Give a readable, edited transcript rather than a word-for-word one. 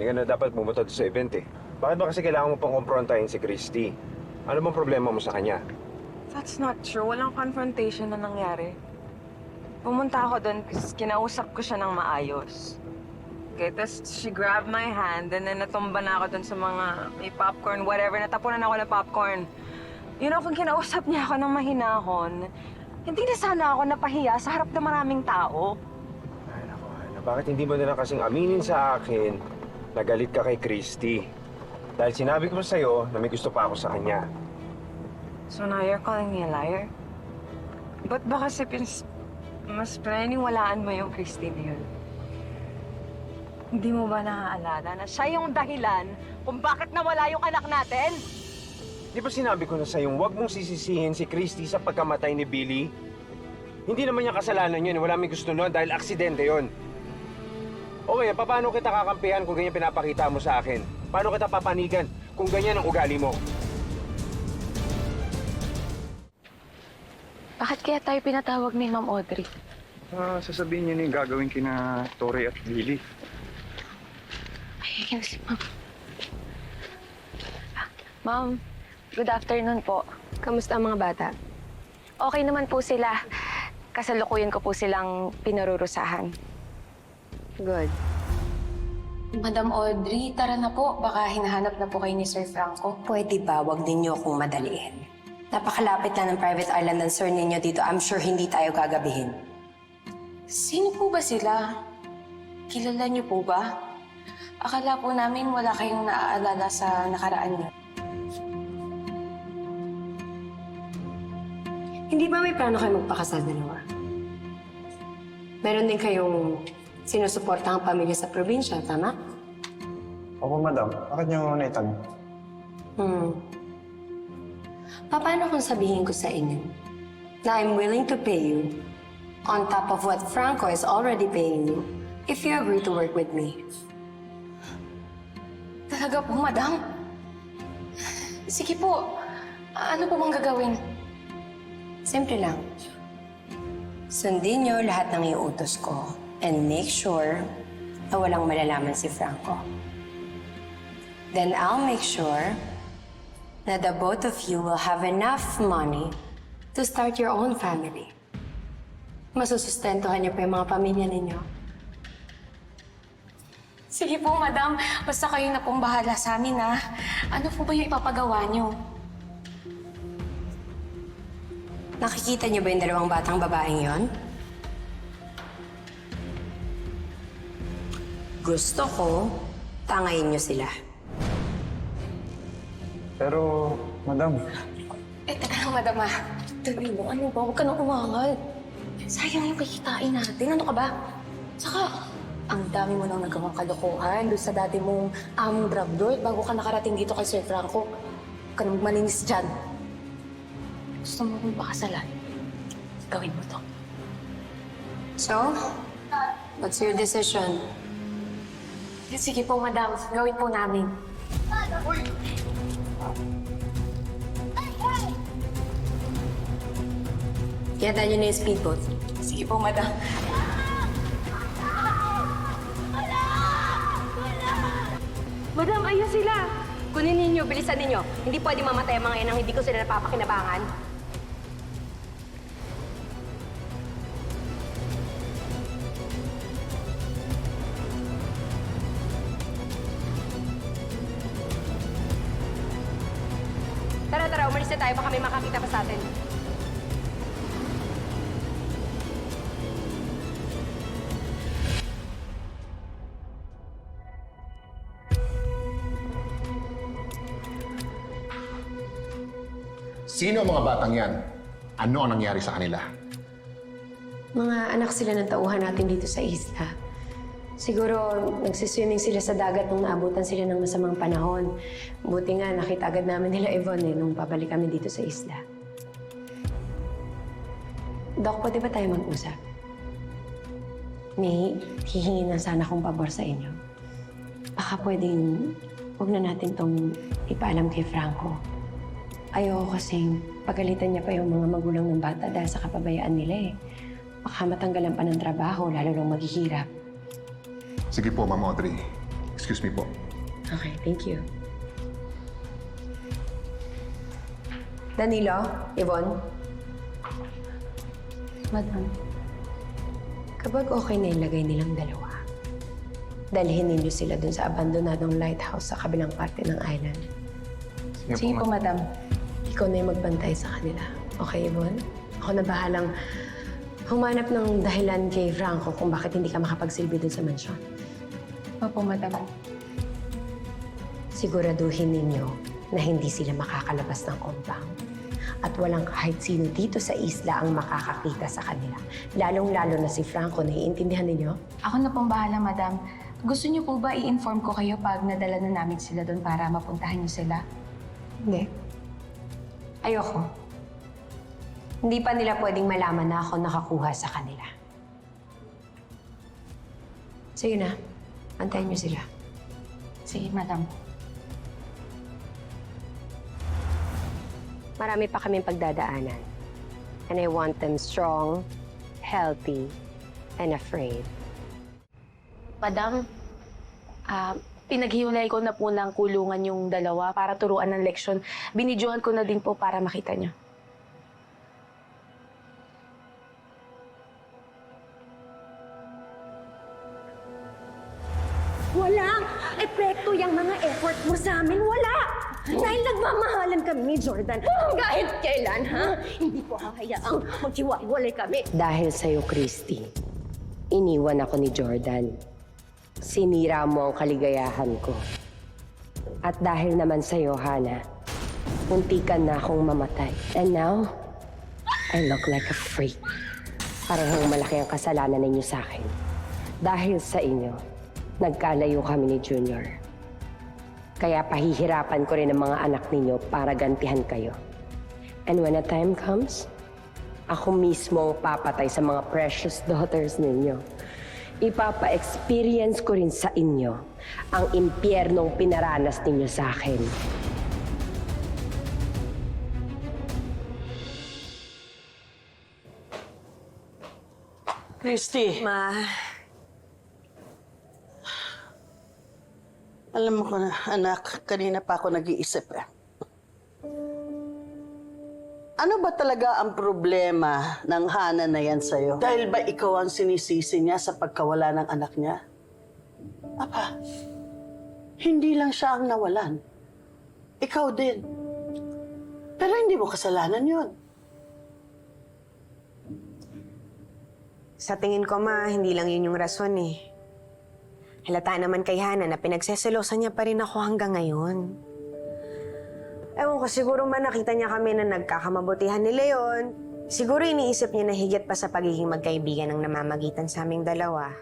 Hindi ka na dapat pumunta sa event eh. Bakit ba kasi kailangan mo pang kumprontahin si Christy? Ano bang problema mo sa kanya? That's not true. Walang confrontation na nangyari. Pumunta ako doon kasi kinausap ko siya ng maayos. Okay, tapos she grabbed my hand and then natumba na ako doon sa mga may popcorn, whatever. Natapunan ako ng popcorn. You know, kung kinausap niya ako ng mahinahon, hindi na sana ako napahiya sa harap ng maraming tao. Ay, naku, Hana, bakit hindi mo na lang kasing aminin sa akin na galit ka kay Christy? Dahil sinabi ko sa'yo na may gusto pa ako sa kanya. So now you're calling me a liar? Ba't ba kasi mas pinaniniwalaan mo yung Christy na yun? Hindi mo ba naaalala na siya yung dahilan kung bakit nawala yung anak natin? Di ba sinabi ko na sa'yo, huwag mong sisisihin si Christy sa pagkamatay ni Billy? Hindi naman niya kasalanan yun. Wala may gusto nun dahil aksidente yun. O kaya, paano kita kakampihan kung ganyan pinapakita mo sa akin? Paano kita papanigan kung ganyan ang ugali mo? Bakit kaya tayo pinatawag ni Ma'am Audrey? Sasabihin niya na yung gagawin kina Tori at Lily. Ay, si Ma'am. Ma'am, good afternoon po. Kamusta ang mga bata? Okay naman po sila. Kasalukuyan ko po silang pinarurusahan. Good. Madam Audrey, tara na po. Baka hinahanap na po kayo ni Sir Franco. Pwede ba wag ninyo akong madaliin? Napakalapit lang ng private island ng sir ninyo dito. I'm sure hindi tayo gagabihin. Sino po ba sila? Kilala niyo po ba? Akala po namin wala kayong naaalala sa nakaraan niyo. Hindi ba may plano kayo magpakasal dalawa? Meron din kayong sinusuportahang pamilya sa probinsya, tama? Opo, madam. Bakit niyo naitanong? Paano kung sabihin ko sa inyo na I'm willing to pay you on top of what Franco is already paying you if you agree to work with me? Talaga po, madam? Sige po. Ano po bang gagawin? Simple lang. Sundin niyo lahat ng iuutos ko and make sure na walang malalaman si Franco. Then I'll make sure na the both of you will have enough money to start your own family. Masusustentuhan niyo pa yung mga pamilya ninyo. Sige po, madam. Basta kayo na pong bahala sa amin, ha? Ano po ba yung ipapagawa niyo? Nakikita niyo ba yung dalawang batang babaeng yon? Gusto ko, tangayin niyo sila. Pero, madam, Teka lang, madam, ha? Tuloy mo, ano ba? Huwag ka nang umangal. Sayang yung kikitain natin. Ano ka ba? Saka, ang dami mo nang nagawang kalokohan doon sa dati mong among drug lord bago ka nakarating dito kay Sir Franco. Huwag ka nang maninis dyan. Gusto mo kong pakasalan? Gawin mo to. So, what's your decision? Sige po, madam. Gawin po namin. Kaya dahil na yung speedboat. Sige po, madam. Madam, ayun sila! Kunin ninyo, bilisan ninyo. Hindi pwede mamatay ang mga yan ang hindi ko sila napapakinabangan. Tara, umalis na tayo. Baka may makakita pa sa atin. Sino ang mga batang yan? Ano ang nangyari sa kanila? Mga anak sila ng tauhan natin dito sa isla. Siguro nagsiswimming sila sa dagat nung naabutan sila ng masamang panahon. Buti nga nakita agad namin nila Yvonne nung pabalik kami dito sa isla. Doc, pwede ba tayo mag-usap? May hihingi na sana akong pabor sa inyo. Baka pwedeng huwag na natin tong ipaalam kay Franco. Ayoko kasing pagalitan niya pa yung mga magulang ng bata dahil sa kapabayaan nila eh. Baka matanggalan pa ng trabaho, lalo lang maghihirap. Sige po, Ma'am Audrey. Excuse Excuse me po. Okay, thank you. Danilo, Yvonne, Madam. kapag okay na ilagay nilang dalawa, dalhin ninyo sila dun sa abandonadong lighthouse sa kabilang parte ng island. Sige po, Madam. Ikaw na yung magbantay sa kanila. Okay, Yvonne? Ako na bahalang humanap ng dahilan kay Franco kung bakit hindi ka makapagsilbi dun sa mansyon. Opo, Madam. Siguraduhin ninyo na hindi sila makakalabas ng compound. At walang kahit sino dito sa isla ang makakakita sa kanila. Lalong-lalo na si Franco. Naiintindihan ninyo? Ako na pong bahala, Madam. Gusto niyo po ba i-inform ko kayo pag nadala na namin sila doon para mapuntahan niyo sila? Hindi. Ayoko. Hindi pa nila pwedeng malaman na ako nakakuha sa kanila. Sige na. Antayin niyo sila. Sige, Madam. Marami pa kaming pagdadaanan. And I want them strong, healthy, and afraid. Madam, pinaghiwalay ko na po ng kulungan yung dalawa para turuan ng leksyon. Binidyohan ko na din po para makita niyo. Walang epekto yung mga effort mo sa amin. Wala! Dahil nagmamahalan kami ni Jordan. Kahit kailan, ha? Hindi ko hahayaang maghiwa-walay kami. Dahil sa'yo, Christy, iniwan ako ni Jordan. Sinira mo ang kaligayahan ko. At dahil naman sa'yo, Hannah, muntikan na akong mamatay. And now, I look like a freak. Parehong malaki ang kasalanan ninyo sa akin. Dahil sa inyo, nagkalayo kami ni Junior. Kaya pahihirapan ko rin ang mga anak ninyo para gantihan kayo. And when the time comes, ako mismo ang papatay sa mga precious daughters ninyo. Ipapa-experience ko rin sa inyo ang impyernong pinaranas ninyo sa akin. Christy, Ma, alam mo ko na, anak, kanina pa ako nag-iisip eh. Ano ba talaga ang problema ng Hana na yan sa'yo? Dahil ba ikaw ang sinisisi niya sa pagkawala ng anak niya? Apa, hindi lang siya ang nawalan. Ikaw din. Pero hindi mo kasalanan yun. Sa tingin ko, Ma, hindi lang yun yung rason eh. Halata naman kay Hana na pinagseselosan niya pa rin ako hanggang ngayon. Ewan ko, siguro man nakita niya kami na nagkakamabutihan ni Leon. Siguro iniisip niya na higit pa sa pagiging magkaibigan ng namamagitan sa aming dalawa.